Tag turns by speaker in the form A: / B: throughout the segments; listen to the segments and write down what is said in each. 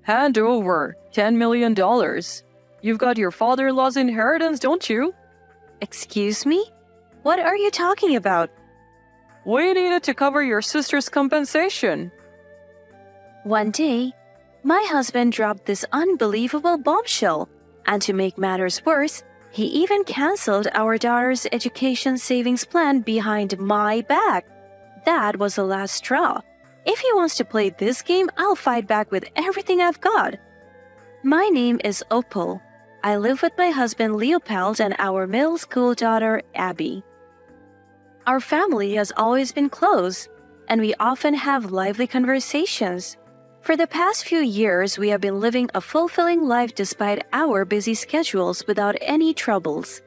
A: Hand over $10 million. You've got your father-in-law's inheritance, don't you?
B: Excuse me? What are you talking about?
A: We need it to cover your sister's compensation.
B: One day, my husband dropped this unbelievable bombshell, and to make matters worse, he even canceled our daughter's education savings plan behind my back. That was the last straw. If he wants to play this game, I'll fight back with everything I've got. My name is Opal. I live with my husband Leopold and our middle school daughter Abby. Our family has always been close, and we often have lively conversations. For the past few years, we have been living a fulfilling life despite our busy schedules without any troubles.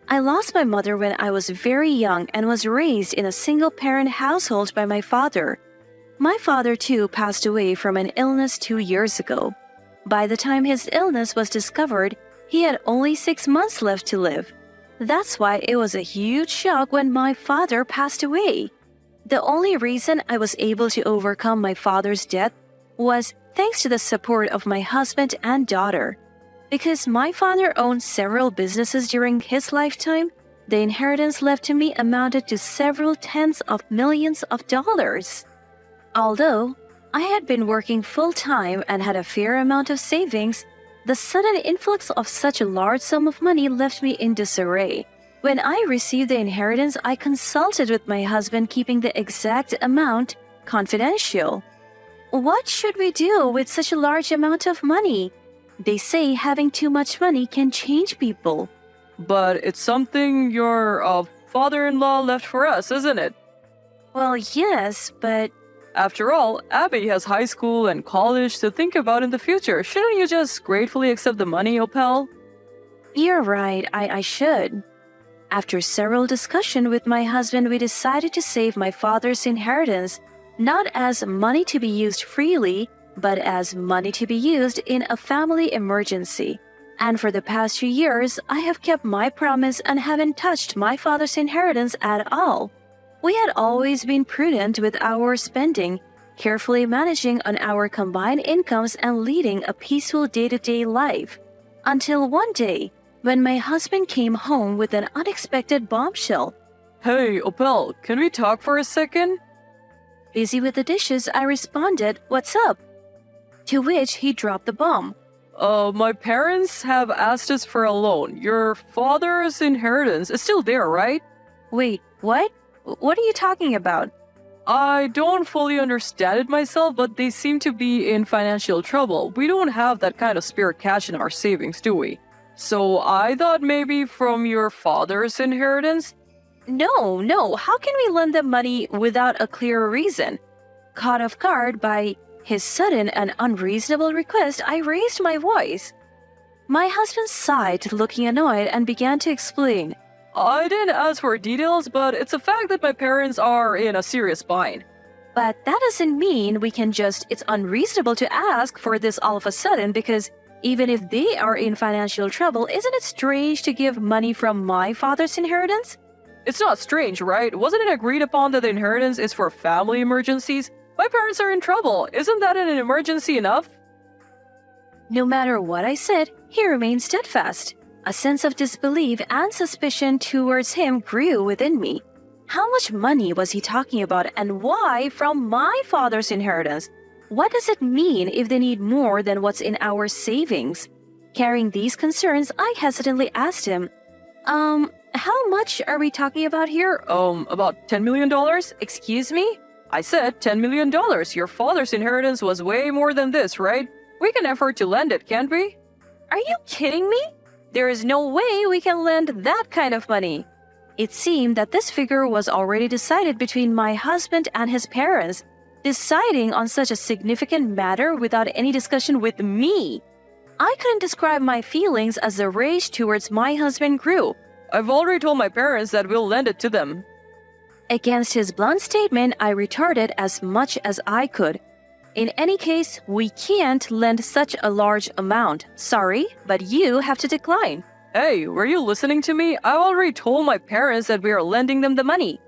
B: I lost my mother when I was very young and was raised in a single-parent household by my father. My father, too, passed away from an illness 2 years ago. By the time his illness was discovered, he had only 6 months left to live. That's why it was a huge shock when my father passed away. The only reason I was able to overcome my father's death was thanks to the support of my husband and daughter. Because my father owned several businesses during his lifetime, the inheritance left to me amounted to several tens of millions of dollars. Although I had been working full-time and had a fair amount of savings, the sudden influx of such a large sum of money left me in disarray. When I received the inheritance, I consulted with my husband, keeping the exact amount confidential. What should we do with such a large amount of money? They say having too much money can change people.
A: But it's something your father-in-law left for us, isn't it?
B: Well, yes, but...
A: After all, Abby has high school and college to think about in the future. Shouldn't you just gratefully accept the money, Opal?
B: You're right, I should. After several discussions with my husband, we decided to save my father's inheritance, not as money to be used freely, but as money to be used in a family emergency. And for the past few years, I have kept my promise and haven't touched my father's inheritance at all. We had always been prudent with our spending, carefully managing on our combined incomes and leading a peaceful day-to-day life. Until one day, when my husband came home with an unexpected bombshell.
A: Hey, Opal, can we talk for a second?
B: Busy with the dishes, I responded, "What's up?" To which he dropped the bomb.
A: My parents have asked us for a loan. Your father's inheritance is still there, right?
B: Wait, what? What are you talking about?
A: I don't fully understand it myself, but they seem to be in financial trouble. We don't have that kind of spare cash in our savings, do we? So I thought maybe from your father's inheritance?
B: No. How can we lend them money without a clear reason? Caught off guard by his sudden and unreasonable request, I raised my voice. My husband sighed, looking annoyed, and began to explain.
A: I didn't ask for details, but it's a fact that my parents are in a serious bind.
B: But that doesn't mean we can it's unreasonable to ask for this all of a sudden, because even if they are in financial trouble, isn't it strange to give money from my father's inheritance?
A: It's not strange, right? Wasn't it agreed upon that the inheritance is for family emergencies? My parents are in trouble. Isn't that an emergency enough?
B: No matter what I said, he remained steadfast. A sense of disbelief and suspicion towards him grew within me. How much money was he talking about, and why from my father's inheritance? What does it mean if they need more than what's in our savings? Carrying these concerns, I hesitantly asked him, how much are we talking about here?
A: About $10 million?
B: Excuse me?
A: I said $10 million. Your father's inheritance was way more than this, right? We can afford to lend it, can't we?
B: Are you kidding me? There is no way we can lend that kind of money. It seemed that this figure was already decided between my husband and his parents, deciding on such a significant matter without any discussion with me. I couldn't describe my feelings as the rage towards my husband grew.
A: I've already told my parents that we'll lend it to them.
B: Against his blunt statement, I retorted as much as I could. In any case, we can't lend such a large amount. Sorry, but you have to decline.
A: Hey, were you listening to me? I already told my parents that we are lending them the money.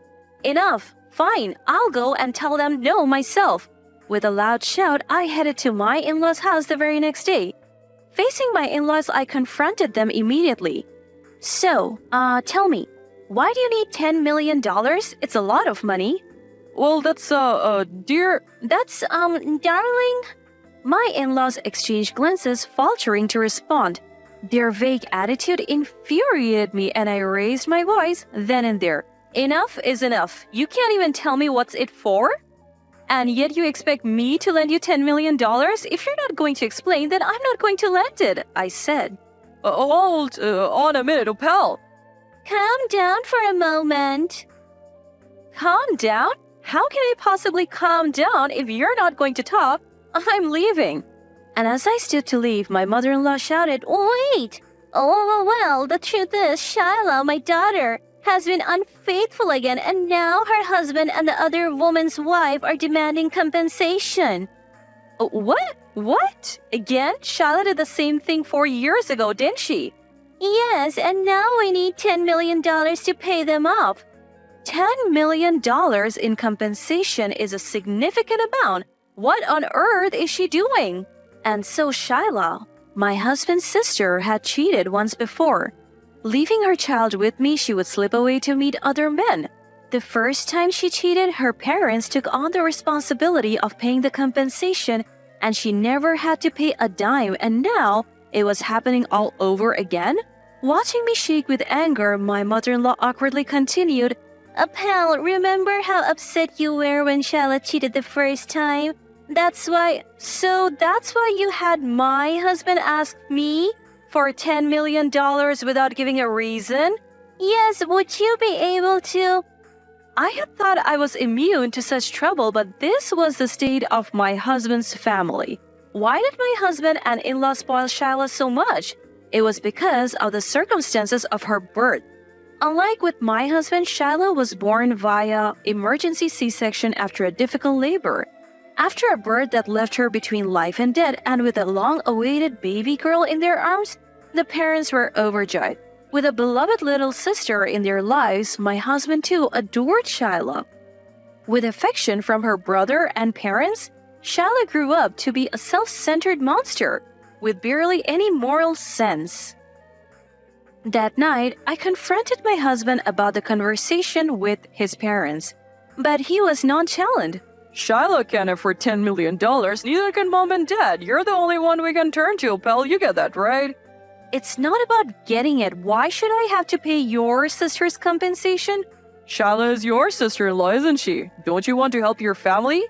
B: Enough. Fine, I'll go and tell them no myself. With a loud shout, I headed to my in-laws' house the very next day. Facing my in-laws, I confronted them immediately. So, tell me, why do you need $10 million? It's a lot of money.
A: Well, that's, dear...
B: That's, darling. My in-laws exchanged glances, faltering to respond. Their vague attitude infuriated me and I raised my voice then and there. Enough is enough. You can't even tell me what's it for? And yet you expect me to lend you $10 million? If you're not going to explain, then I'm not going to lend it, I said.
A: Hold on a minute, pal.
B: Calm down for a moment. Calm down? How can I possibly calm down if you're not going to talk? I'm leaving. And as I stood to leave, my mother-in-law shouted, Wait! Oh, well, the truth is, Shyla, my daughter, has been unfaithful again, and now her husband and the other woman's wife are demanding compensation. What? What? Again? Shyla did the same thing 4 years ago, didn't she? Yes, and now we need $10 million to pay them off. $10 million in compensation is a significant amount. What on earth is she doing? And so Shyla, my husband's sister, had cheated once before. Leaving her child with me, she would slip away to meet other men. The first time she cheated, her parents took on the responsibility of paying the compensation, and she never had to pay a dime, and now it was happening all over again? Watching me shake with anger, my mother-in-law awkwardly continued, Pal, remember how upset you were when Shyla cheated the first time? That's why you had my husband ask me for $10 million without giving a reason? Yes, would you be able to? I had thought I was immune to such trouble, but this was the state of my husband's family. Why did my husband and in-laws spoil Shyla so much? It was because of the circumstances of her birth. Unlike with my husband, Shyla was born via emergency C-section after a difficult labor. After a birth that left her between life and death, and with a long-awaited baby girl in their arms, the parents were overjoyed. With a beloved little sister in their lives, my husband too adored Shyla. With affection from her brother and parents, Shyla grew up to be a self-centered monster with barely any moral sense. That night, I confronted my husband about the conversation with his parents, but he was nonchalant.
A: Shyla can't afford $10 million, neither can mom and dad. You're the only one we can turn to, pal. You get that, right?
B: It's not about getting it. Why should I have to pay your sister's compensation?
A: Shyla is your sister-in-law, isn't she? Don't you want to help your family?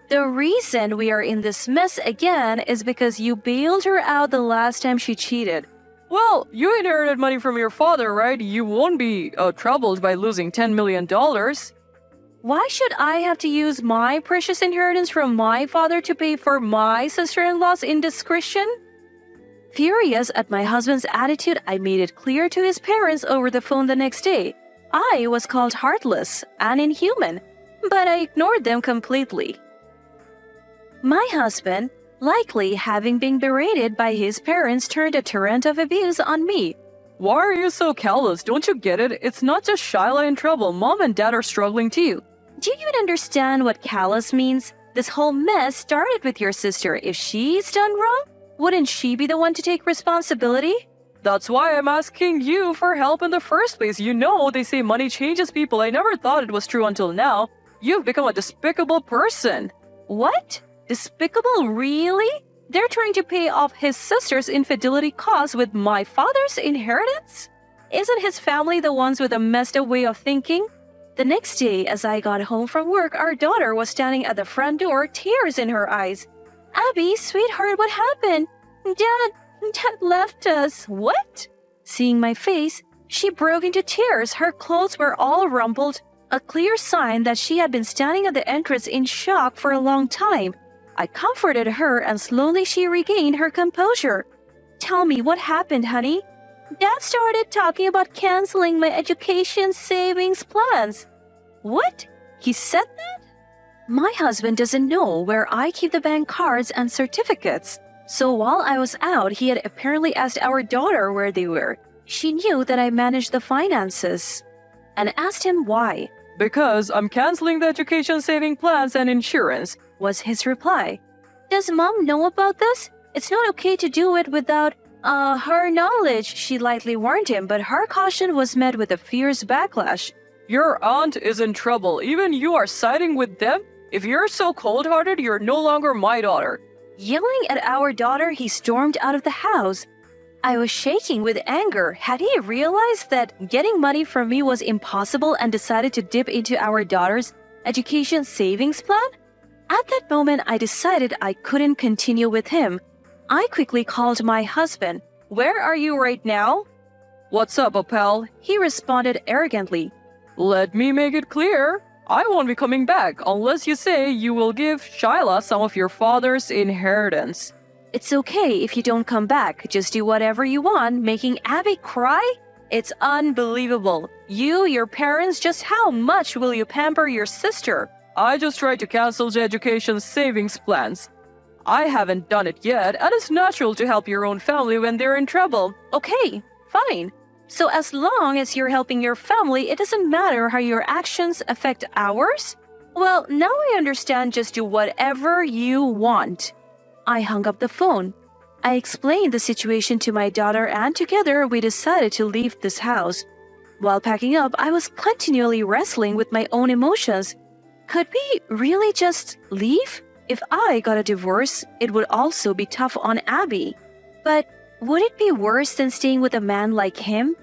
B: The reason we are in this mess again is because you bailed her out the last time she cheated.
A: Well, you inherited money from your father, right? You won't be troubled by losing $10 million.
B: Why should I have to use my precious inheritance from my father to pay for my sister-in-law's indiscretion? Furious at my husband's attitude, I made it clear to his parents over the phone the next day. I was called heartless and inhuman, but I ignored them completely. My husband, likely having been berated by his parents, turned a torrent of abuse on me.
A: Why are you so callous? Don't you get it? It's not just Shyla in trouble. Mom and dad are struggling too.
B: Do you even understand what callous means? This whole mess started with your sister. If she's done wrong, wouldn't she be the one to take responsibility?
A: That's why I'm asking you for help in the first place. You know, they say money changes people. I never thought it was true until now. You've become a despicable person.
B: What? Despicable? Really? They're trying to pay off his sister's infidelity costs with my father's inheritance? Isn't his family the ones with a messed up way of thinking? The next day, as I got home from work, our daughter was standing at the front door, tears in her eyes. Abby, sweetheart, what happened? Dad left us. What? Seeing my face, she broke into tears. Her clothes were all rumpled, a clear sign that she had been standing at the entrance in shock for a long time. I comforted her and slowly she regained her composure. Tell me, what happened, honey? Dad started talking about canceling my education savings plans. What? He said that? My husband doesn't know where I keep the bank cards and certificates. So while I was out, he had apparently asked our daughter where they were. She knew that I managed the finances and asked him why.
A: Because I'm canceling the education saving plans and insurance.
B: was his reply. Does Mom know about this? It's not okay to do it without her knowledge, she lightly warned him, but her caution was met with a fierce backlash.
A: Your aunt is in trouble. Even you are siding with them? If you're so cold-hearted, you're no longer my daughter.
B: Yelling at our daughter, he stormed out of the house. I was shaking with anger. Had he realized that getting money from me was impossible and decided to dip into our daughter's education savings plan? At that moment, I decided I couldn't continue with him. I quickly called my husband. Where are you right now?
A: What's up, Apel?
B: He responded arrogantly.
A: Let me make it clear. I won't be coming back unless you say you will give Shyla some of your father's inheritance.
B: It's okay if you don't come back. Just do whatever you want, making Abby cry? It's unbelievable. You, your parents, just how much will you pamper your sister?
A: I just tried to cancel the education savings plans. I haven't done it yet, and it's natural to help your own family when they're in trouble.
B: Okay, fine. So as long as you're helping your family, it doesn't matter how your actions affect ours? Well, now I understand. Just do whatever you want. I hung up the phone. I explained the situation to my daughter, and together we decided to leave this house. While packing up, I was continually wrestling with my own emotions. Could we really just leave? If I got a divorce, it would also be tough on Abby. But would it be worse than staying with a man like him?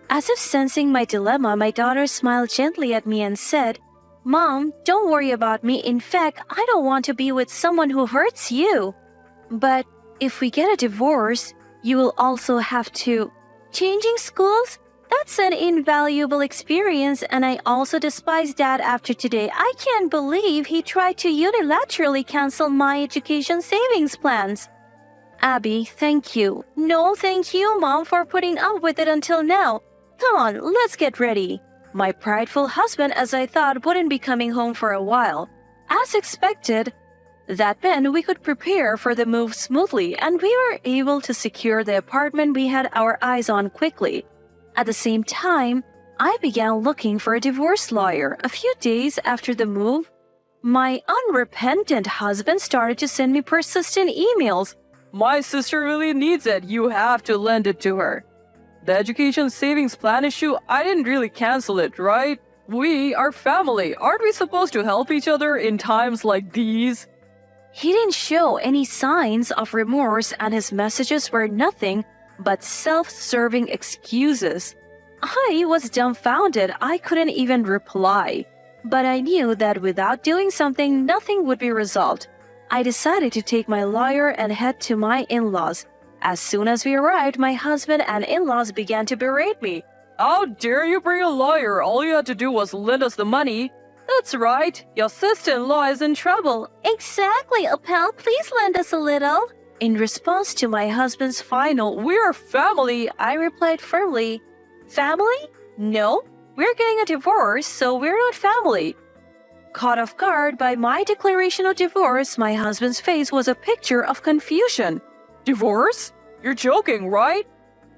B: As if sensing my dilemma, my daughter smiled gently at me and said, Mom, don't worry about me. In fact, I don't want to be with someone who hurts you. But if we get a divorce, you will also have to... Changing schools? That's an invaluable experience, and I also despise Dad after today. I can't believe he tried to unilaterally cancel my education savings plans. Abby, thank you. No, thank you, Mom, for putting up with it until now. Come on, let's get ready. My prideful husband, as I thought, wouldn't be coming home for a while. As expected, that meant we could prepare for the move smoothly, and we were able to secure the apartment we had our eyes on quickly. At the same time, I began looking for a divorce lawyer. A few days after the move, my unrepentant husband started to send me persistent emails.
A: My sister really needs it. You have to lend it to her. The education savings plan issue, I didn't really cancel it, right? We are family. Aren't we supposed to help each other in times like these?
B: He didn't show any signs of remorse, and his messages were nothing but self-serving excuses. I was dumbfounded. I couldn't even reply. But I knew that without doing something, nothing would be resolved. I decided to take my lawyer and head to my in-laws. As soon as we arrived, my husband and in-laws began to berate me.
A: How dare you bring a lawyer? All you had to do was lend us the money. That's right. Your sister-in-law is in trouble.
B: Exactly, Apel. Please lend us a little. In response to my husband's final,
A: We're family,
B: I replied firmly, Family? No, we're getting a divorce, so we're not family. Caught off guard by my declaration of divorce, my husband's face was a picture of confusion.
A: Divorce? You're joking, right?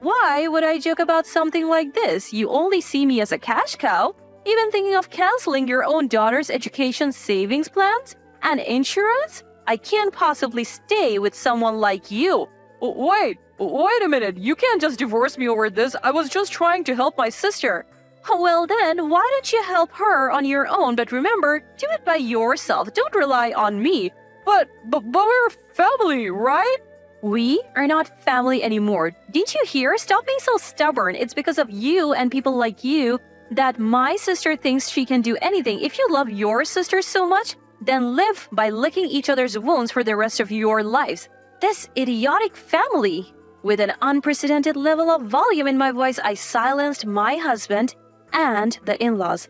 B: Why would I joke about something like this? You only see me as a cash cow. Even thinking of canceling your own daughter's education savings plans and insurance? I can't possibly stay with someone like you.
A: Wait a minute. You can't just divorce me over this. I was just trying to help my sister.
B: Well then, why don't you help her on your own? But remember, do it by yourself. Don't rely on me.
A: But we're family, right?
B: We are not family anymore. Didn't you hear? Stop being so stubborn. It's because of you and people like you that my sister thinks she can do anything. If you love your sister so much, then live by licking each other's wounds for the rest of your lives. This idiotic family. With an unprecedented level of volume in my voice, I silenced my husband and the in-laws.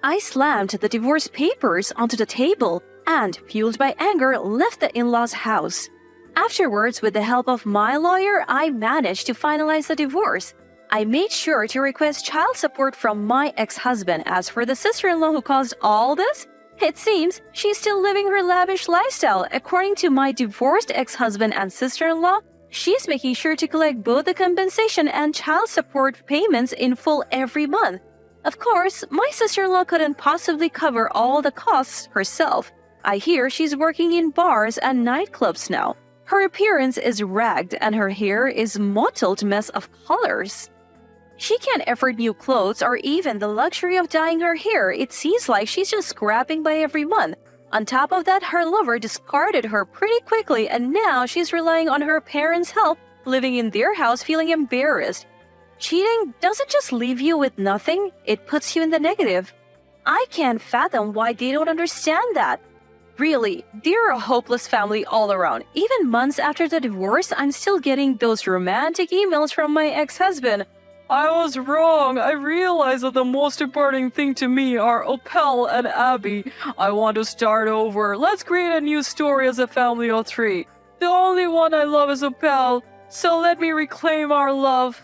B: I slammed the divorce papers onto the table and, fueled by anger, left the in-laws' house. Afterwards, with the help of my lawyer, I managed to finalize the divorce. I made sure to request child support from my ex-husband. As for the sister-in-law who caused all this, it seems she's still living her lavish lifestyle. According to my divorced ex-husband and sister-in-law, she's making sure to collect both the compensation and child support payments in full every month. Of course, my sister-in-law couldn't possibly cover all the costs herself. I hear she's working in bars and nightclubs now. Her appearance is ragged and her hair is mottled mess of colors. She can't afford new clothes or even the luxury of dyeing her hair. It seems like she's just scrapping by every month. On top of that, her lover discarded her pretty quickly and now she's relying on her parents' help, living in their house feeling embarrassed. Cheating doesn't just leave you with nothing, it puts you in the negative. I can't fathom why they don't understand that. Really, they're a hopeless family all around. Even months after the divorce, I'm still getting those romantic emails from my ex-husband.
A: I was wrong. I realized that the most important thing to me are Opel and Abby. I want to start over. Let's create a new story as a family of 3. The only one I love is Opel, so let me reclaim our love.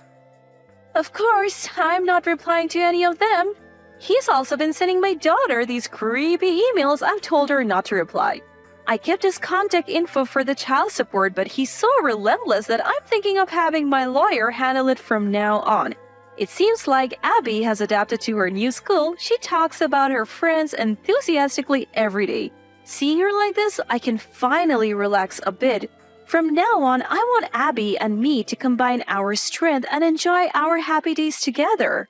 B: Of course, I'm not replying to any of them. He's also been sending my daughter these creepy emails. I've told her not to reply. I kept his contact info for the child support, but he's so relentless that I'm thinking of having my lawyer handle it from now on. It seems like Abby has adapted to her new school. She talks about her friends enthusiastically every day. Seeing her like this, I can finally relax a bit. From now on, I want Abby and me to combine our strength and enjoy our happy days together.